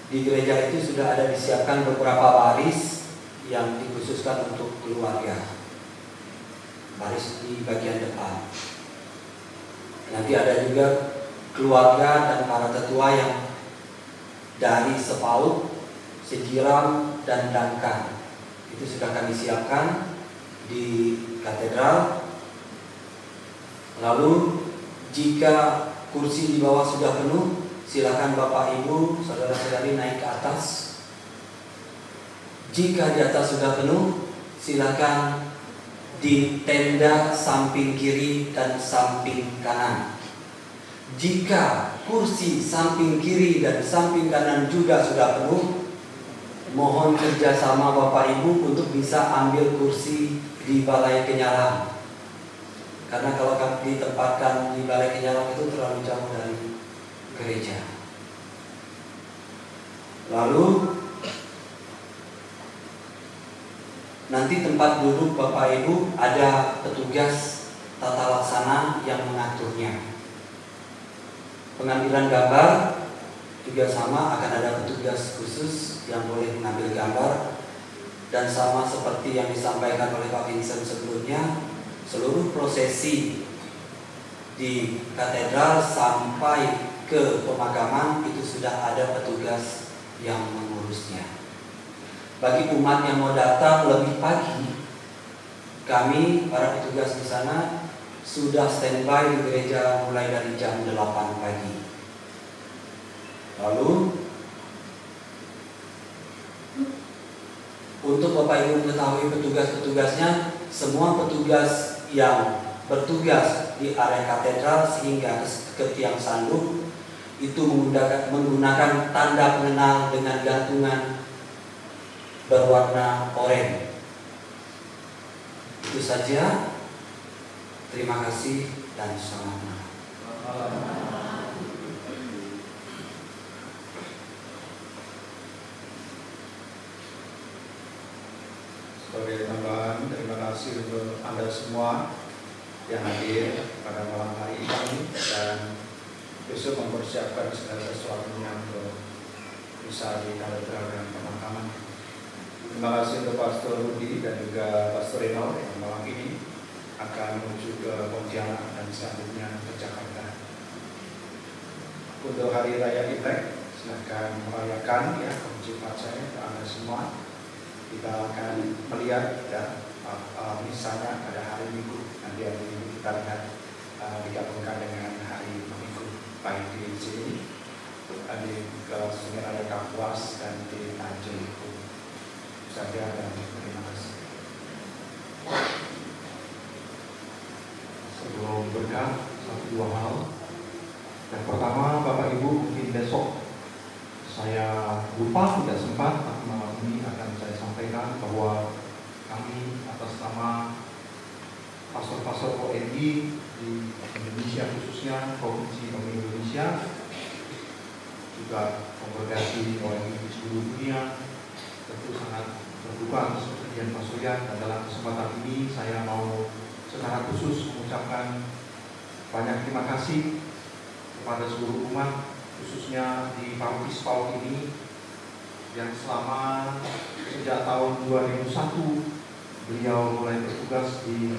di gereja itu sudah ada disiapkan beberapa baris yang dikhususkan untuk keluarga. Baris di bagian depan. Nanti ada juga keluarga dan para tetua yang dari sepaut, sejiram dan dangkan. Itu sudah kami siapkan di katedral. Lalu jika kursi di bawah sudah penuh, silakan Bapak Ibu, saudara-saudari naik ke atas. Jika di atas sudah penuh, silakan di tenda samping kiri dan samping kanan. Jika kursi samping kiri dan samping kanan juga sudah penuh, mohon kerjasama Bapak Ibu untuk bisa ambil kursi di balai kenyalang. Karena kalau ditempatkan di balai kenyalang itu terlalu jauh dari gereja. Lalu nanti tempat duduk Bapak Ibu ada petugas tata laksana yang mengaturnya. Pengambilan gambar juga sama, akan ada petugas khusus yang boleh mengambil gambar. Dan sama seperti yang disampaikan oleh Pak Vincent sebelumnya, seluruh prosesi di katedral sampai ke pemakaman itu sudah ada petugas yang mengurusnya. Bagi umat yang mau datang lebih pagi, kami para petugas di sana sudah standby di gereja mulai dari jam 8 pagi. Lalu untuk Bapak Ibu mengetahui petugas-petugasnya, semua petugas yang bertugas di area katedral sehingga ke tiang sandung itu menggunakan tanda pengenal dengan gantungan berwarna oranye. Itu saja. Terima kasih dan selamat malam. Sebagai tambahan, terima kasih untuk Anda semua yang hadir pada malam hari ini dan besok mempersiapkan segala sesuatunya untuk bisa di katedral dan pemakaman. Terima kasih untuk Pastor Rudi dan juga Pastor Reno yang malam ini akan menuju ke Pontianak dan selanjutnya ke Jakarta. Untuk Hari Raya Imlek, silakan merayakan ya kemujian saya ke Anda semua. Kita akan melihat ya misalnya pada hari Minggu, nanti hari Minggu kita lihat digabungkan dengan hari Minggu baik di sini di Sungai Raya Kapuas dan di Tanjung saja dan terima kasih. Sebelum berkah, satu dua hal. Yang pertama, Bapak Ibu mungkin besok saya lupa tidak sempat, tapi malam ini akan saya sampaikan bahwa kami atas nama pastor-pastor ONI di Indonesia khususnya Provinsi Indonesia, juga kongregasi ONI di seluruh dunia, tentu sangat berduka atas kejadian Pak Surya. Dan dalam kesempatan ini saya mau secara khusus mengucapkan banyak terima kasih kepada seluruh umat, khususnya di paroki SPAUD ini yang selama sejak tahun 2001 beliau mulai bertugas di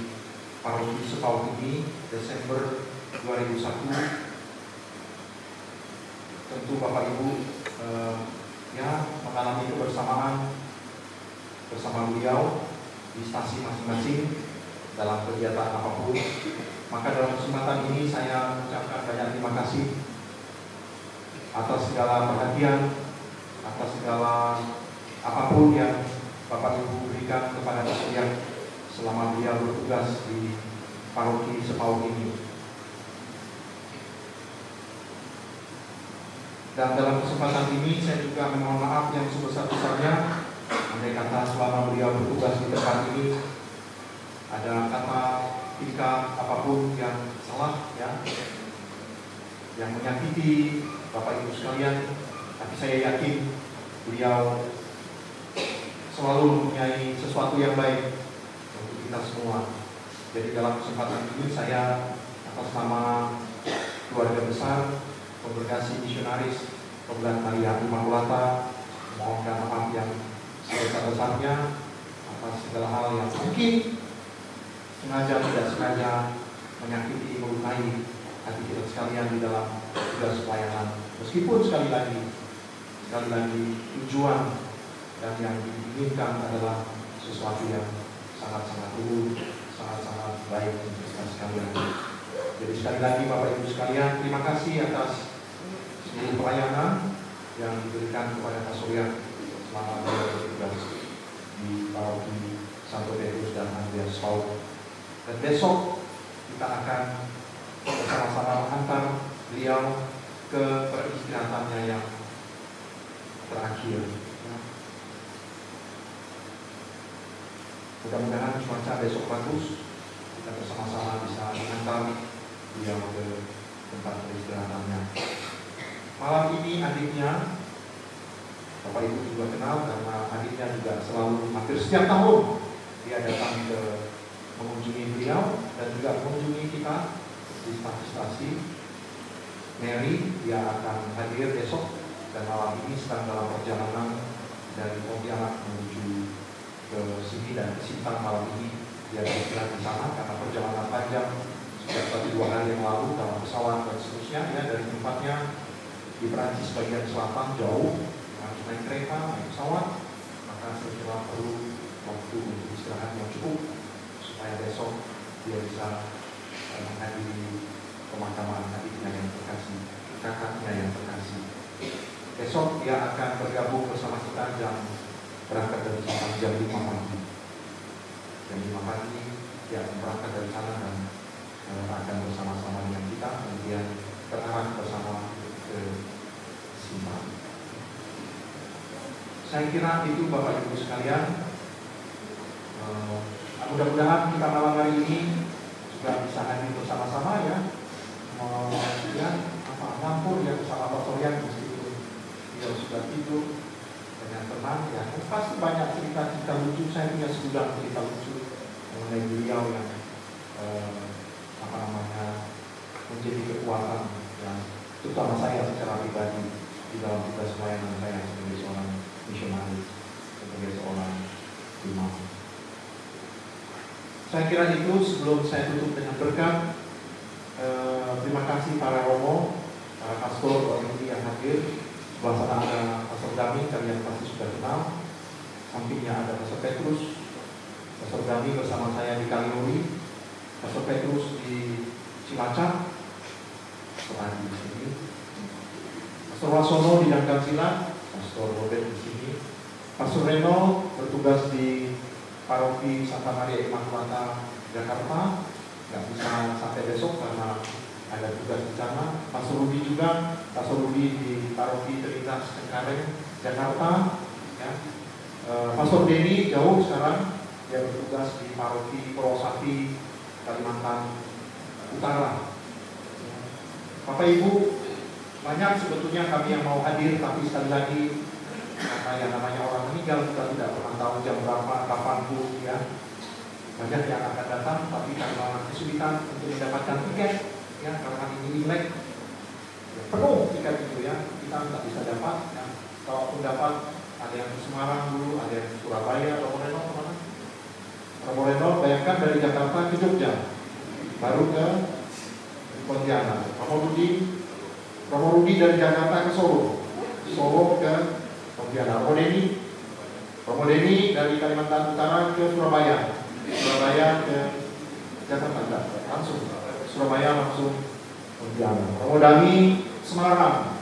paroki SPAUD ini Desember 2001. Tentu Bapak Ibu mengalami kebersamaan bersama beliau di stasi masing-masing dalam kegiatan apapun. Maka dalam kesempatan ini saya mengucapkan banyak terima kasih atas segala perhatian, atas segala apapun yang Bapak Ibu berikan kepada Pak Surya selama beliau bertugas di paroki SPAUD ini. Dan dalam kesempatan ini saya juga memohon maaf yang sebesar-besarnya andai kata selama beliau bertugas di tempat ini ada kata tingkah apapun yang salah ya, yang menyakiti Bapak Ibu sekalian, tapi saya yakin beliau selalu mempunyai sesuatu yang baik untuk kita semua. Jadi dalam kesempatan ini saya atas nama keluarga besar Kongregasi Misionaris Pemberian Maria Immaculata mohonkan maaf yang sebesar-besarnya atas segala hal yang mungkin sengaja tidak sengaja menyakiti, melukai hati kita sekalian di dalam tugas pelayanan. Meskipun sekali lagi tujuan dan yang diinginkan adalah sesuatu yang sangat-sangat dulu, sangat-sangat baik untuk kita sekalian. Jadi sekali lagi Bapak Ibu sekalian, terima kasih atas seluruh pelayanan yang diberikan kepada Pak Surya selama bertugas di Paroki Santo Petrus dan Andreas Paul. Dan besok kita akan bersama-sama mengantar beliau ke peristirahatannya yang terakhir. Mudah-mudahan cuaca besok bagus, kita bersama-sama bisa mengantar beliau ke tempat peristirahatannya. Malam ini adiknya, Bapak Ibu juga kenal karena adiknya juga selalu hampir setiap tahun dia datang ke mengunjungi beliau dan juga mengunjungi kita di stasi-stasi. Mary, dia akan hadir besok dan malam ini sedang dalam perjalanan dari Pontianak menuju ke sini dan ke Sintang malam ini dia beristirahat di sana karena perjalanan panjang sejak 1-2 hari yang lalu dalam pesawat dan seterusnya ya, dari tempatnya di Perancis bagian selatan jauh, harus naik kereta, naik pesawat, maka saya kira perlu waktu untuk istirahat yang cukup supaya besok dia bisa menghadiri pemakaman adiknya yang terkasih, kakaknya yang terkasih. Besok dia akan bergabung bersama kita berangkat dari sana jam 5 pagi. Jam 5 pagi dia akan berangkat dari sana dan akan bersama-sama dengan kita, kemudian berarah bersama ke Sintang. Saya kira itu Bapak Ibu sekalian. Mudah-mudahan kita malam hari ini juga bisa hadir bersama-sama ya. Ngampur ya bersama Pak Surya meskipun dia sudah tidur dengan tenang ya. Pasti banyak cerita-cerita lucu. Saya punya segudang cerita lucu mengenai beliau yang menjadi kekuatan yang terutama saya secara pribadi di dalam tugas pelayanan saya sebagai seorang misionaris, sebagai seorang imam. Saya kira itu sebelum saya tutup dengan berkat. Terima kasih para romo, para pastor OMI yang hadir. Sebelah sana ada Pastor Dami, kalian pasti sudah kenal. Sampingnya ada Pastor Petrus. Pastor Dami bersama saya di Kaliuri, Pastor Petrus di Cilacap, Pastor Adi di sini, Pastor Wasono di Dangkansila, Pastor Robert di sini, Pastor Reno bertugas di Paroki Santa Maria Immaculata Jakarta, nggak bisa sampai besok karena ada tugas di sana. Pastor Rudi juga, Pastor Rudi di Paroki Trinitas Cengkareng Jakarta, ya. Pastor Denny jauh sekarang, dia bertugas di Paroki Purwosati Kalimantan Utara. Bapak Ibu, banyak sebetulnya kami yang mau hadir, tapi sekali lagi karena yang namanya orang meninggal kita tidak pernah tahu jam berapa, kapan pun ya. Banyak yang akan datang, tapi karena kesulitan untuk mendapatkan tiket, ya karena ini Imlek ya, penuh tiket itu ya, kita tidak bisa dapat. Ya. Kalaupun dapat, ada yang di Semarang dulu, ada yang di Surabaya, Romo Reno kemana? Romo Reno, bayangkan dari Jakarta ke Jogja, baru ke Pontianak. Romo Rudi dari Jakarta ke Solo, Solo ke Pontianak. Romo Denny dari Kalimantan Utara ke Surabaya, Surabaya ke Jakarta, langsung Surabaya langsung Pontianak. Romo Dami Semarang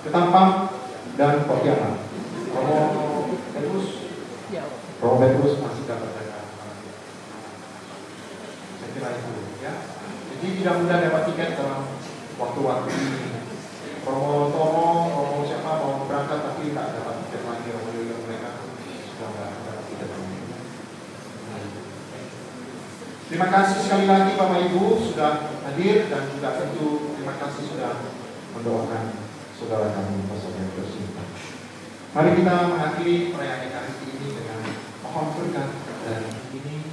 ke Tampang dan Pontianak. Romo Petrus masih dapat Jakarta. Saya kira itu ya. Jadi tidak mudah dapat tiket dalam waktu-waktu ini. Romo Tomo, Romo siapa mau berangkat tapi tak dapat tiket lagi. Romo mereka sudah tidak dapat tiket lagi. Terima kasih sekali lagi Bapak Ibu sudah hadir dan juga tentu terima kasih sudah mendoakan saudara kami Pastor Petrus. Mari kita mengakhiri perayaan Ekaristi ini dengan mohon berkat dan ini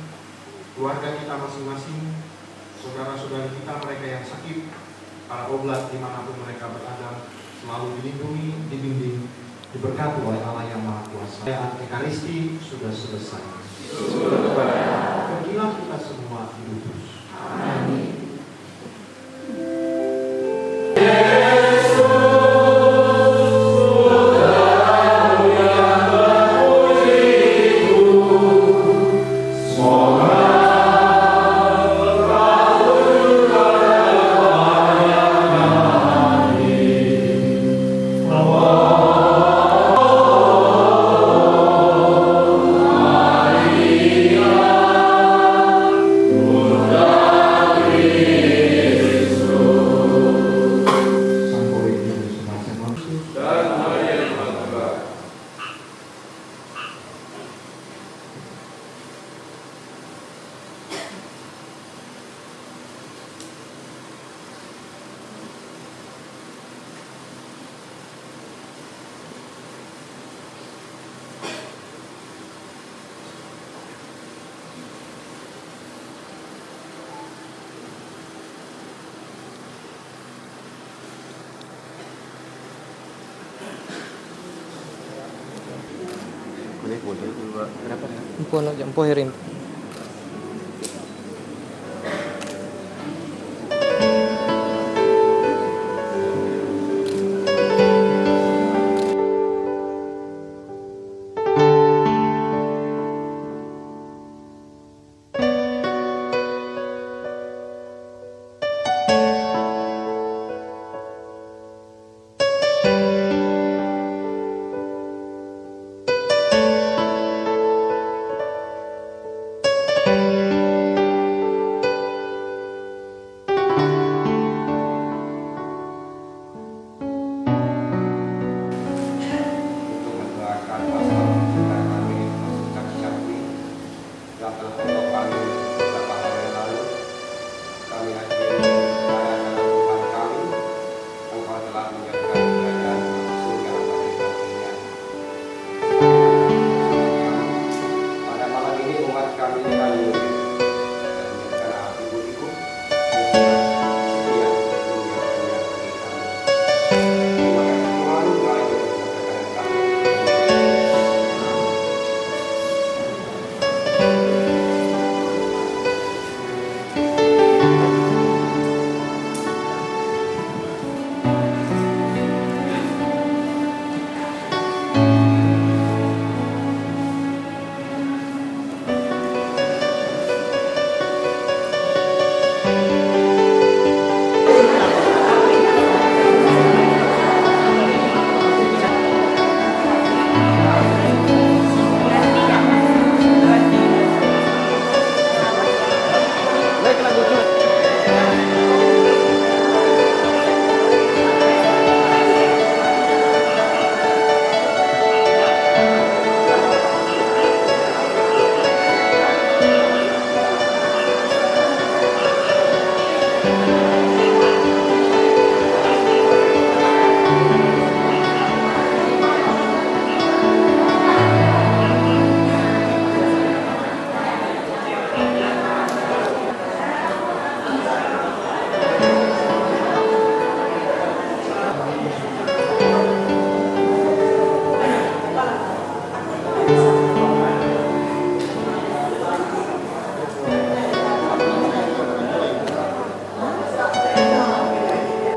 keluarga kita masing-masing, saudara-saudara kita, mereka yang sakit, para oblat dimanapun mereka berada, selalu dilindungi, dibimbing, diberkati oleh Allah yang Maha Kuasa. Perayaan Ekaristi sudah selesai. Pergilah kita semua hidup terus. Amin. Semoga Empo hirim.